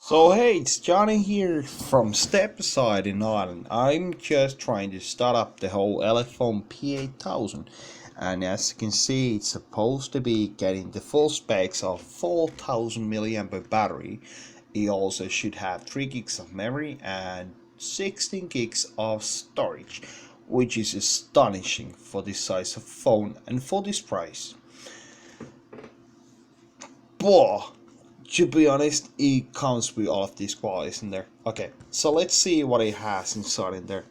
So hey, it's Johnny here from Stepaside in Ireland. I'm just trying to start up the whole Elephone p8000, and as you can see, it's supposed to be getting the full specs of 4000 milliampere battery. It also should have 3 gigs of memory and 16 gigs of storage, which is astonishing for this size of phone and for this price. But to be honest, it comes with all of these qualities in there. Okay, so let's see what it has inside in there.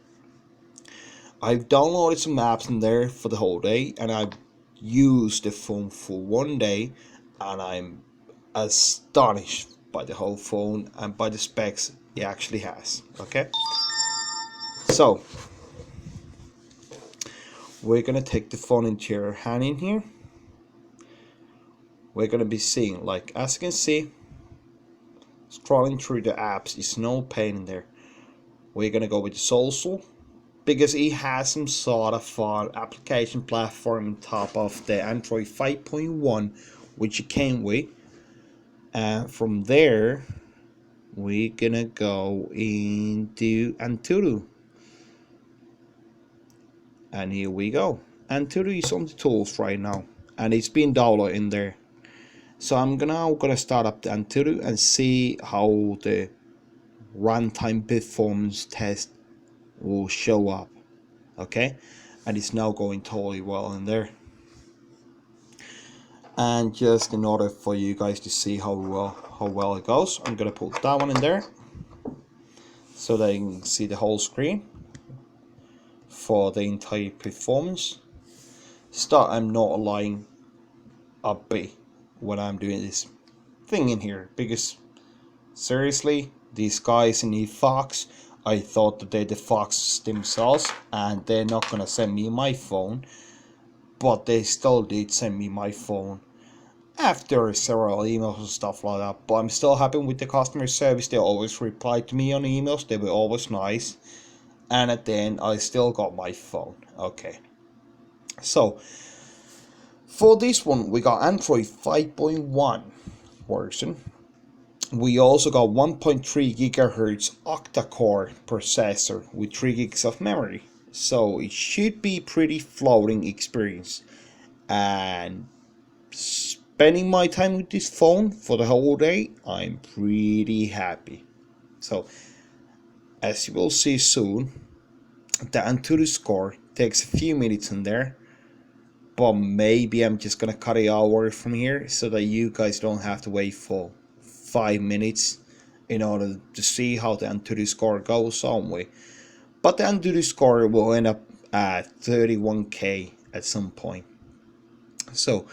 I've downloaded some apps in there for the whole day, and I've used the phone for one day, and I'm astonished by the whole phone and by the specs it actually has. Okay, so we're gonna take the phone into your hand in here. We're gonna be seeing, like, as you can see, scrolling through the apps is no pain in there. We're gonna go with the social because it has some sort of application platform on top of the Android 5.1 which it came with, and from there we're gonna go into Antutu, and here we go. Antutu is on the tools right now and it's been downloaded in there. So I'm gonna start up the Antutu and see how the runtime performance test will show up. Okay, and it's now going totally well in there. And just in order for you guys to see how well it goes, I'm gonna put that one in there so that you can see the whole screen for the entire performance. I'm not allowing a B when I'm doing this thing in here, because seriously, these guys in eFox, I thought that they're the foxes themselves and they're not gonna send me my phone, but they still did send me my phone after several emails and stuff like that. But I'm still happy with the customer service. They always replied to me on emails, they were always nice, and at the end I still got my phone. Okay, so for this one we got Android 5.1 version. We also got 1.3 gigahertz Octa Core processor with 3 gigs of memory, so it should be pretty floating experience. And spending my time with this phone for the whole day, I'm pretty happy. So as you will see soon, the Antutu score takes a few minutes in there, but maybe I'm just gonna cut it over from here so that you guys don't have to wait for 5 minutes in order to see how the Antutu score goes on with. But the Antutu score will end up at 31k at some point. So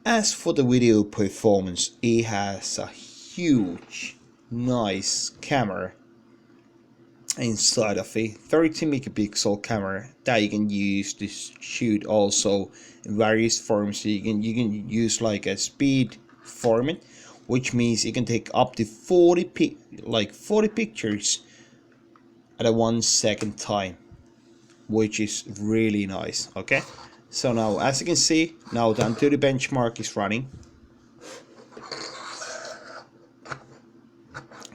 as for the video performance, it has a huge nice camera inside of it, 30 megapixel camera that you can use to shoot also in various forms. You can use like a speed format, which means you can take up to 40 pictures at a 1 second time, which is really nice. Okay, so now as you can see, now the Antutu benchmark is running.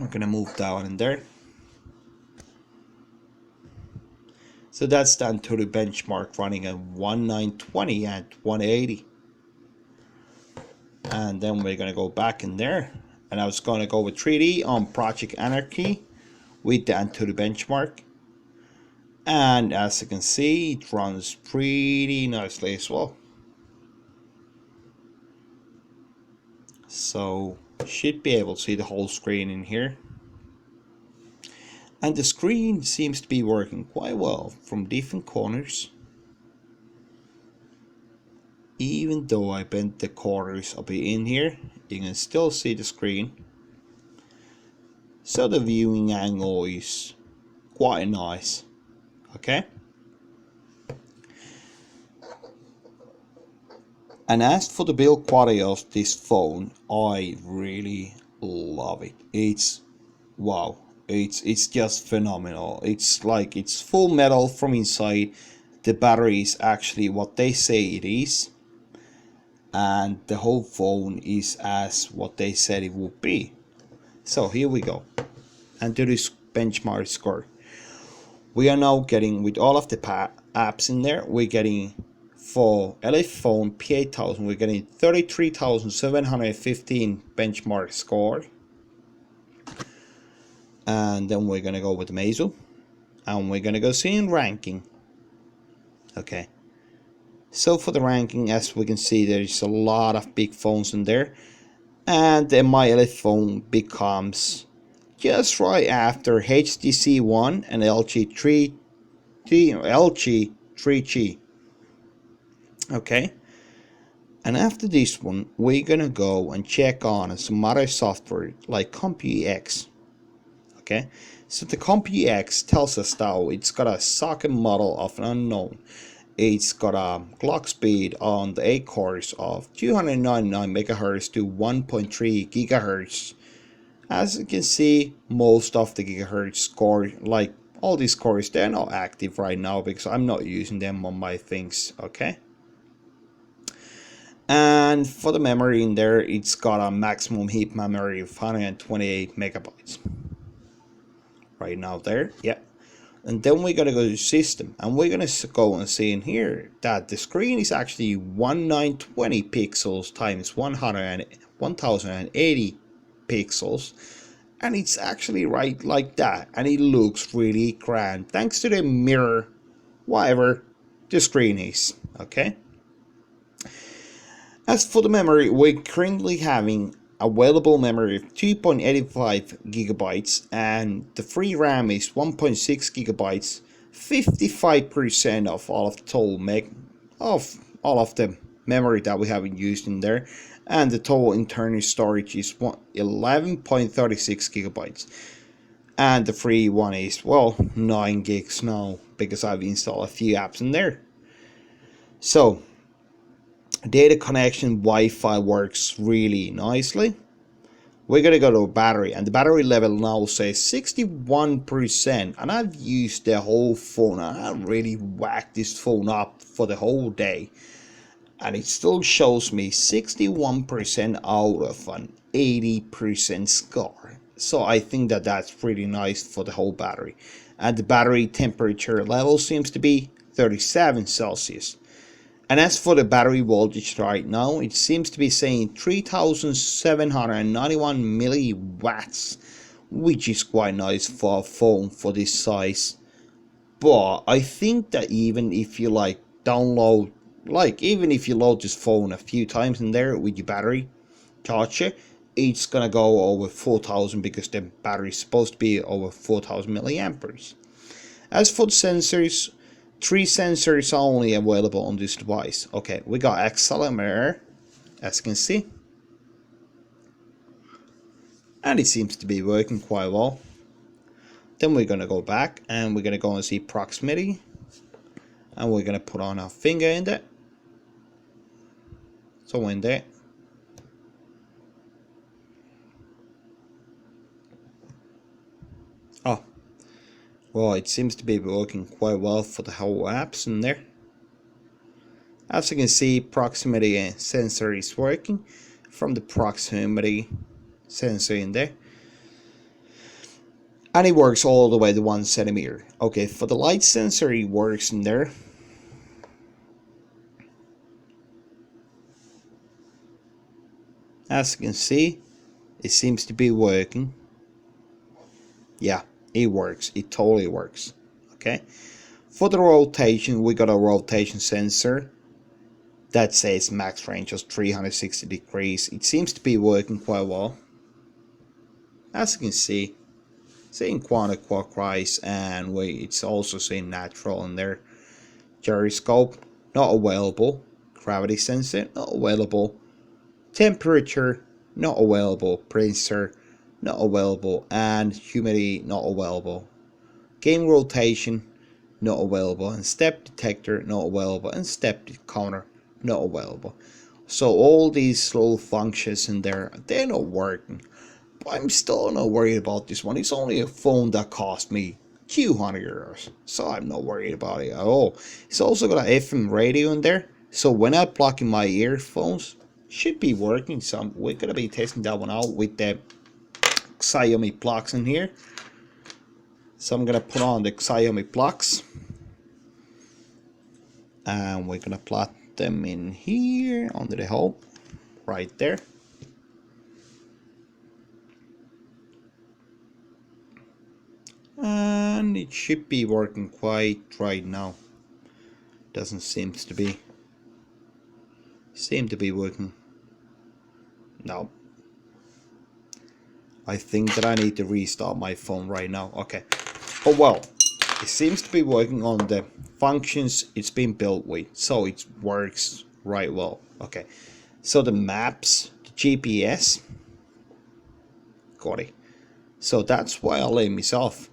I'm gonna move that one in there. So that's the Antutu benchmark running at 1920 and 180. And then we're gonna go back in there, and I was gonna go with 3D on Project Anarchy with the Antutu benchmark. And as you can see, it runs pretty nicely as well. So should be able to see the whole screen in here. And the screen seems to be working quite well from different corners. Even though I bent the corners a bit in here, you can still see the screen. So the viewing angle is quite nice. Okay. And as for the build quality of this phone, I really love it. It's wow. It's just phenomenal. It's like it's full metal from inside. The battery is actually what they say it is, and the whole phone is as what they said it would be. So here we go, and do this benchmark score. We are now getting, with all of the apps in there, we're getting for Elephone p8000, we're getting 33,715 benchmark score. And then we're gonna go with Meizu, and we're gonna go see in ranking. Okay, so for the ranking, as we can see, there's a lot of big phones in there, and then my Elephone becomes just right after HTC One and LG 3G. Okay, and after this one, we're gonna go and check on some other software like CompuX. Okay, so the CompuX tells us that it's got a socket model of an unknown. It's got a clock speed on the 8 cores of 299 MHz to 1.3 GHz. As you can see, most of the gigahertz core, like all these cores, they're not active right now because I'm not using them on my things. Okay. And for the memory in there, it's got a maximum heap memory of 128 megabytes. Right now there, yeah. And then we're gonna go to system, and we're gonna go and see in here that the screen is actually 1920 pixels times 1080 pixels, and it's actually right like that, and it looks really grand thanks to the mirror, whatever the screen is. Okay. As for the memory, we're currently having available memory of 2.85 gigabytes, and the free RAM is 1.6 gigabytes. 55% of all of the total all of the memory that we haven't used in there, and the total internal storage is 11.36 gigabytes, and the free one is, well, 9 gigs now because I've installed a few apps in there. So data connection, Wi-Fi works really nicely. We're gonna go to battery, and the battery level now says 61%, and I've used the whole phone, and I really whacked this phone up for the whole day, and it still shows me 61% out of an 80% score. So I think that that's pretty nice for the whole battery. And the battery temperature level seems to be 37 Celsius. And as for the battery voltage right now, it seems to be saying 3791 milliwatts, which is quite nice for a phone for this size. But I think that even if you even if you load this phone a few times in there with your battery charger, it's gonna go over 4000 because the battery is supposed to be over 4000 milliamperes. As for the sensors, 3 sensors are only available on this device. Okay, we got accelerometer, as you can see, and it seems to be working quite well. Then we're gonna go back, and we're gonna go and see proximity, and we're gonna put on our finger in there. So in there, oh, well, it seems to be working quite well for the whole apps in there. As you can see, proximity sensor is working from the proximity sensor in there, and it works all the way to 1 centimeter. Okay, for the light sensor, it works in there. As you can see, it seems to be working. Yeah, it works. It totally works. Okay. For the rotation, we got a rotation sensor that says max range of 360 degrees. It seems to be working quite well. As you can see, saying counterclockwise, and it's also saying natural in there. Gyroscope, not available. Gravity sensor, not available. Temperature, not available. Pressure, not available. And humidity, not available. Game rotation, not available. And step detector, not available. And step counter, not available. So all these little functions in there, they're not working. But I'm still not worried about this one. It's only a phone that cost me 200 euros, so I'm not worried about it at all. It's also got an FM radio in there, so when I plug in my earphones, should be working. So we're gonna be testing that one out with the Xiaomi plugs in here. So I'm gonna put on the Xiaomi plugs, and we're gonna plug them in here under the hole, right there. And it should be working quite right now. Doesn't seem to be working. No. I think that I need to restart my phone right now. Okay. Oh well, it seems to be working on the functions it's been built with, so it works right well. Okay. So the maps, the GPS, got it. So that's why I let myself.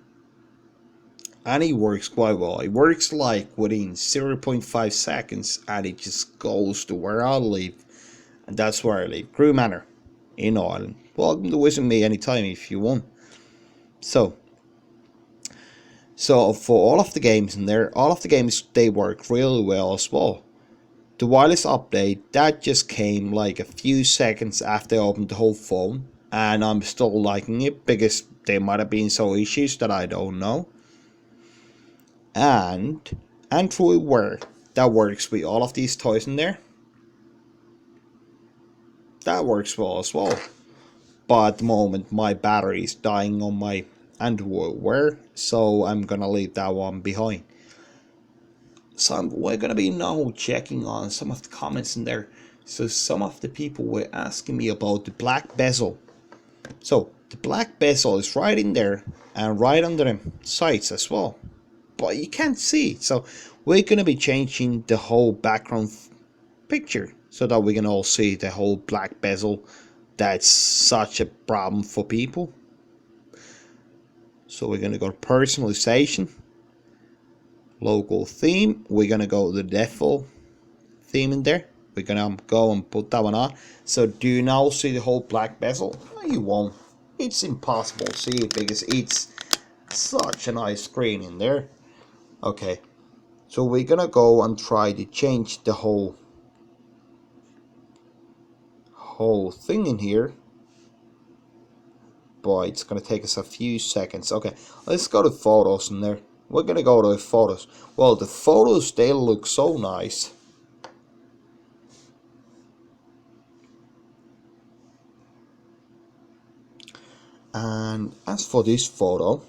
And it works quite well. It works like within 0.5 seconds, and it just goes to where I live, and that's where I live, Crew Manor in Ireland. Welcome to visit me anytime if you want. So for all of the games in there, all of the games, they work really well as well. The wireless update that just came like a few seconds after I opened the whole phone, and I'm still liking it because there might have been some issues that I don't know. And Android Wear that works with all of these toys in there, that works well as well. But at the moment my battery is dying on my Android Wear, so I'm gonna leave that one behind. So we're gonna be now checking on some of the comments in there. So some of the people were asking me about the black bezel. So the black bezel is right in there and right under the sides as well, but you can't see it. So we're gonna be changing the whole background picture so that we can all see the whole black bezel. That's such a problem for people. So we're gonna go to personalization, local theme. We're gonna go to the default theme in there. We're gonna go and put that one on. So do you now see the whole black bezel? No, you won't. It's impossible to see it because it's such a nice screen in there. Okay, so we're gonna go and try to change the whole thing in here, but it's gonna take us a few seconds. Okay, let's go to photos in there. We're gonna go to photos. Well, the photos, they look so nice. And as for this photo,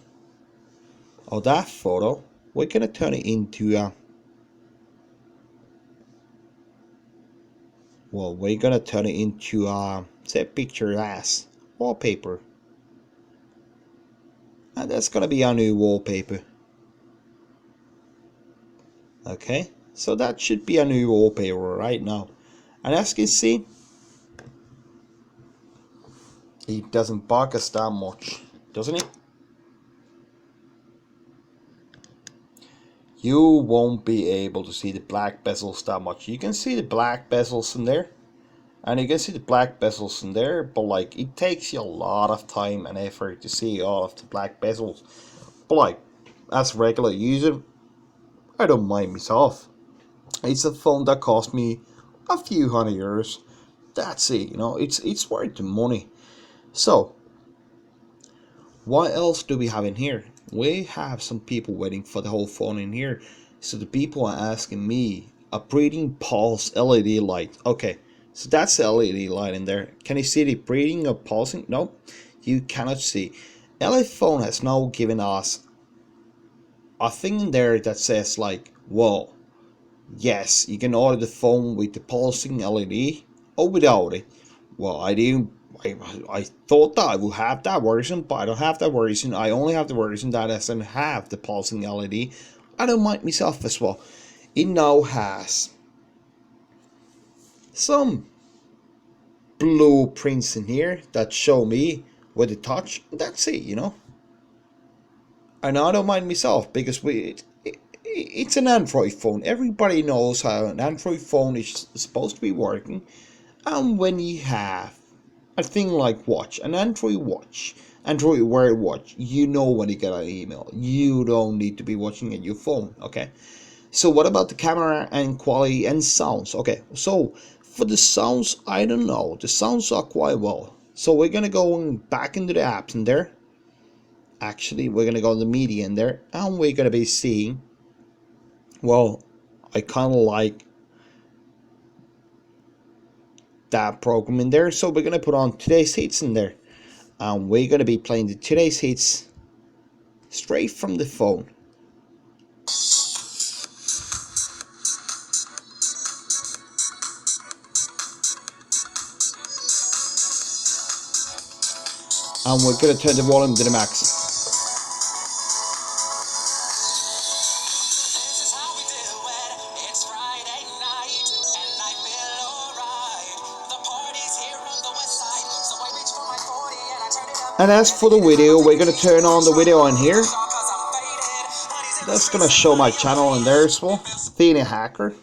or that photo, we're gonna turn it into a, well, we're gonna turn it into a, say, picture as wallpaper, and that's gonna be our new wallpaper. Okay, so that should be a new wallpaper right now, and as you can see, it doesn't bug us that much, doesn't it? You won't be able to see the black bezels that much. You can see the black bezels in there, and you can see the black bezels in there, but like it takes you a lot of time and effort to see all of the black bezels. But like, as a regular user, I don't mind myself. It's a phone that cost me a few €100. That's it, you know, it's worth the money. So what else do we have in here? We have some people waiting for the whole phone in here. So the people are asking me a breathing pulse LED light. Okay, so that's the LED light in there. Can you see the breathing or pulsing? No, you cannot see. Elephone has now given us a thing in there that says like, well, yes, you can order the phone with the pulsing LED or without it. Well, I thought that I would have that version, but I don't have that version. I only have the version that doesn't have the pulsing LED. I don't mind myself as well. It now has some blueprints in here that show me with the touch. That's it, you know. And I don't mind myself because it's an Android phone. Everybody knows how an Android phone is supposed to be working. And when you have a thing like watch, an Android watch, Android Wear watch, you know when you get an email. You don't need to be watching at your phone, okay? So what about the camera and quality and sounds? Okay, so for the sounds, I don't know. The sounds are quite well. So we're gonna go back into the apps in there. Actually, we're gonna go to the media in there, and we're gonna be seeing, well, I kind of like that program in there, so we're gonna put on today's hits in there, and we're gonna be playing the today's hits straight from the phone. And we're gonna turn the volume to the max. And as for the video, we're gonna turn on the video in here. That's gonna show my channel in there as well. Athena Hacker.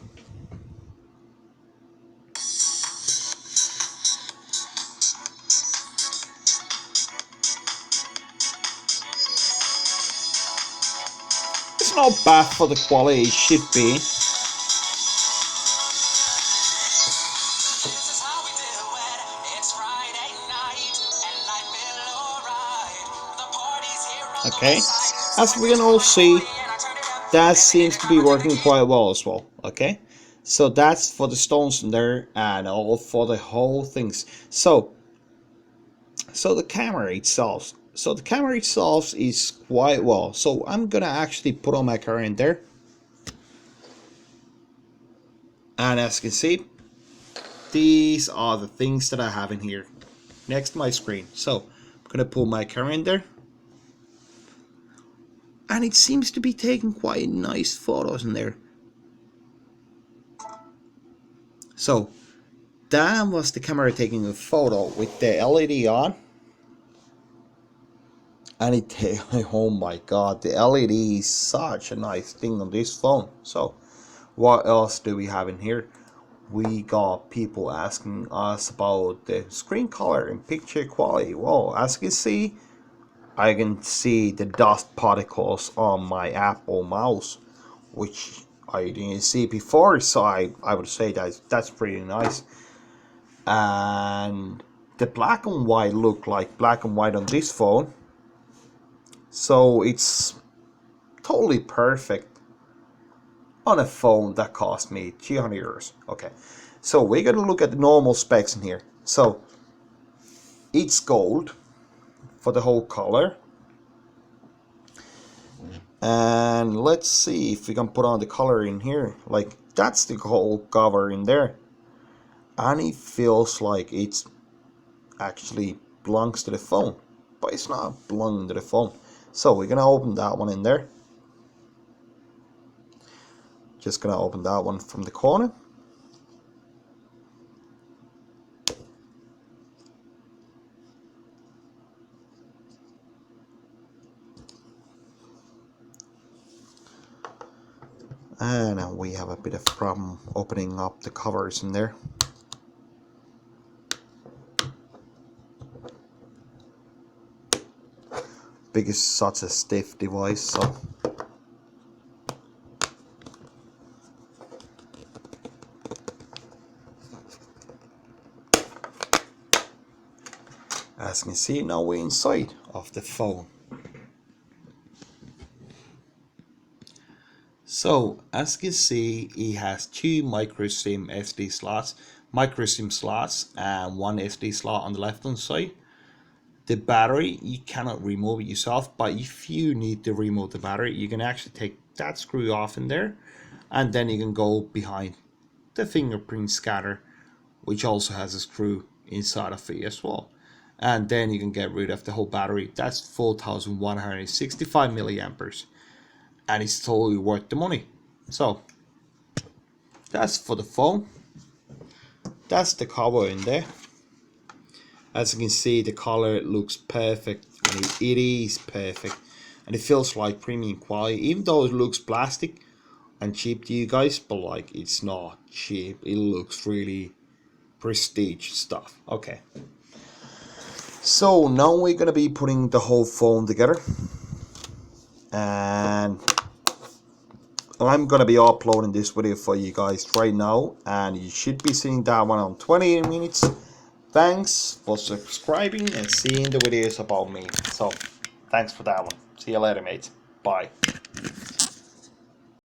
It's not bad for the quality it should be. Okay, as we can all see, that seems to be working quite well as well. Okay, so that's for the stones in there and all for the whole things. So the camera itself. So the camera itself is quite well. So I'm gonna actually put on my camera in there, and as you can see, these are the things that I have in here next to my screen. So I'm gonna pull my camera in there, and it seems to be taking quite nice photos in there. So that was the camera taking a photo with the LED on. And oh my god, the LED is such a nice thing on this phone. So what else do we have in here? We got people asking us about the screen color and picture quality. Well, as you can see, I can see the dust particles on my Apple mouse, which I didn't see before, so I would say that's pretty nice. And the black and white look like black and white on this phone, so it's totally perfect on a phone that cost me 300 euros. Okay, so we're gonna look at the normal specs in here. So it's gold for the whole color, and let's see if we can put on the color in here. Like, that's the whole cover in there, and it feels like it's actually belongs to the phone, but it's not belonging to the phone. So we're gonna open that one in there. Just gonna open that one from the corner. And we have a bit of problem opening up the covers in there. Because such a stiff device, so as you can see, now we're inside of the phone. So as you can see, it has two micro SIM SD slots, micro SIM slots, and one SD slot on the left hand side. The battery, you cannot remove it yourself, but if you need to remove the battery, you can actually take that screw off in there, and then you can go behind the fingerprint scanner, which also has a screw inside of it as well, and then you can get rid of the whole battery. That's 4165 milliamperes, and it's totally worth the money. So that's for the phone. That's the cover in there. As you can see, the color looks perfect, and it is perfect, and it feels like premium quality, even though it looks plastic and cheap to you guys, but like, it's not cheap. It looks really prestige stuff. Okay, so now we're gonna be putting the whole phone together, and I'm gonna be uploading this video for you guys right now, and you should be seeing that one on 20 minutes. Thanks for subscribing and seeing the videos about me. So thanks for that one. See you later, mate. Bye.